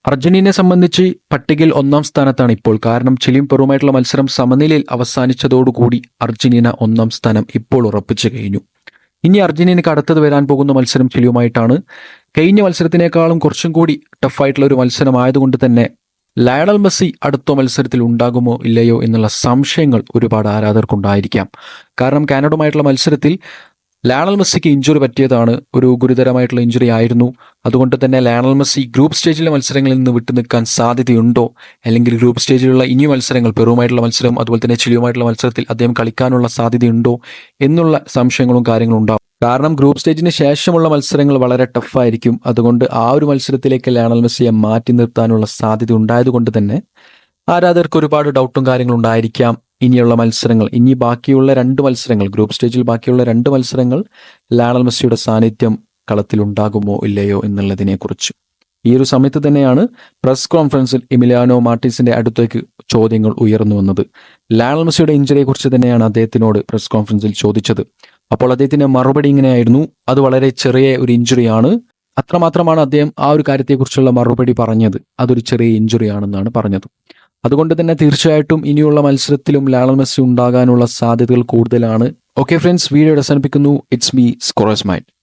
അർജന്റീനയെ സംബന്ധിച്ച് പട്ടികയിൽ ഒന്നാം സ്ഥാനത്താണ് ഇപ്പോൾ. കാരണം ചിലിയും പെറുവുമായിട്ടുള്ള മത്സരം സമനിലയിൽ അവസാനിച്ചതോടുകൂടി അർജന്റീന ഒന്നാം സ്ഥാനം ഇപ്പോൾ ഉറപ്പിച്ചു കഴിഞ്ഞു. ഇനി അർജന്റീനയ്ക്ക് അടുത്തത് വരാൻ പോകുന്ന മത്സരം ചിലിയുമായിട്ടാണ്. കഴിഞ്ഞ മത്സരത്തിനേക്കാളും കുറച്ചും കൂടി ടഫായിട്ടുള്ള ഒരു മത്സരമായതുകൊണ്ട് തന്നെ ലയണൽ മെസ്സി അടുത്ത മത്സരത്തിൽ ഉണ്ടാകുമോ ഇല്ലയോ എന്നുള്ള സംശയങ്ങൾ ഒരുപാട് ആരാധകർക്കുണ്ടായിരിക്കാം. കാരണം കാനഡയുമായിട്ടുള്ള മത്സരത്തിൽ ലയണൽ മെസ്സിക്ക് ഇഞ്ചുറി പറ്റിയതാണ്. ഒരു ഗുരുതരമായിട്ടുള്ള ഇഞ്ചുറി ആയിരുന്നു. അതുകൊണ്ട് തന്നെ ലയണൽ മെസ്സി ഗ്രൂപ്പ് സ്റ്റേജിലെ മത്സരങ്ങളിൽ നിന്ന് വിട്ടുനിൽക്കാൻ സാധ്യതയുണ്ടോ, അല്ലെങ്കിൽ ഗ്രൂപ്പ് സ്റ്റേജിലുള്ള ഇനി മത്സരങ്ങൾ പെറുവുമായിട്ടുള്ള മത്സരം അതുപോലെ തന്നെ ചിലിയുമായിട്ടുള്ള മത്സരത്തിൽ അദ്ദേഹം കളിക്കാനുള്ള സാധ്യതയുണ്ടോ എന്നുള്ള സംശയങ്ങളും കാര്യങ്ങളും ഉണ്ടാവും. കാരണം ഗ്രൂപ്പ് സ്റ്റേജിന് ശേഷമുള്ള മത്സരങ്ങൾ വളരെ ടഫായിരിക്കും. അതുകൊണ്ട് ആ ഒരു മത്സരത്തിലേക്ക് ലയണൽ മെസ്സിയെ മാറ്റി നിർത്താനുള്ള സാധ്യത ഉണ്ടായതുകൊണ്ട് തന്നെ ആരാധകർക്ക് ഒരുപാട് ഡൗട്ടും കാര്യങ്ങളും ഉണ്ടായിരിക്കാം. ഇനിയുള്ള മത്സരങ്ങൾ, ഇനി ബാക്കിയുള്ള 2 മത്സരങ്ങൾ, ഗ്രൂപ്പ് സ്റ്റേജിൽ ബാക്കിയുള്ള 2 മത്സരങ്ങൾ ലയണൽ മെസ്സിയുടെ സാന്നിധ്യം കളത്തിലുണ്ടാകുമോ ഇല്ലയോ എന്നുള്ളതിനെക്കുറിച്ച്. ഈ ഒരു സമയത്ത് തന്നെയാണ് പ്രസ് കോൺഫറൻസിൽ എമിലിയാനോ മാർട്ടിൻസിന്റെ അടുത്തേക്ക് ചോദ്യങ്ങൾ ഉയർന്നു വന്നത്. ലയണൽ മെസ്സിയുടെ ഇഞ്ചറിയെ കുറിച്ച് തന്നെയാണ് അദ്ദേഹത്തിനോട് പ്രസ് കോൺഫറൻസിൽ ചോദിച്ചത്. അപ്പോൾ അദ്ദേഹത്തിന്റെ മറുപടി ഇങ്ങനെയായിരുന്നു, അത് വളരെ ചെറിയ ഒരു ഇഞ്ചുറിയാണ്. അത്രമാത്രമാണ് അദ്ദേഹം ആ ഒരു കാര്യത്തെക്കുറിച്ചുള്ള മറുപടി പറഞ്ഞത്. അതൊരു ചെറിയ ഇഞ്ചുറി ആണെന്നാണ് പറഞ്ഞത്. അതുകൊണ്ട് തന്നെ തീർച്ചയായിട്ടും ഇനിയുള്ള മത്സരത്തിലും ലയണൽ മെസ്സി ഉണ്ടാകാനുള്ള സാധ്യതകൾ കൂടുതലാണ്. ഓക്കെ ഫ്രണ്ട്സ്, വീഡിയോ അവസാനിപ്പിക്കുന്നു. It's me scorers mind.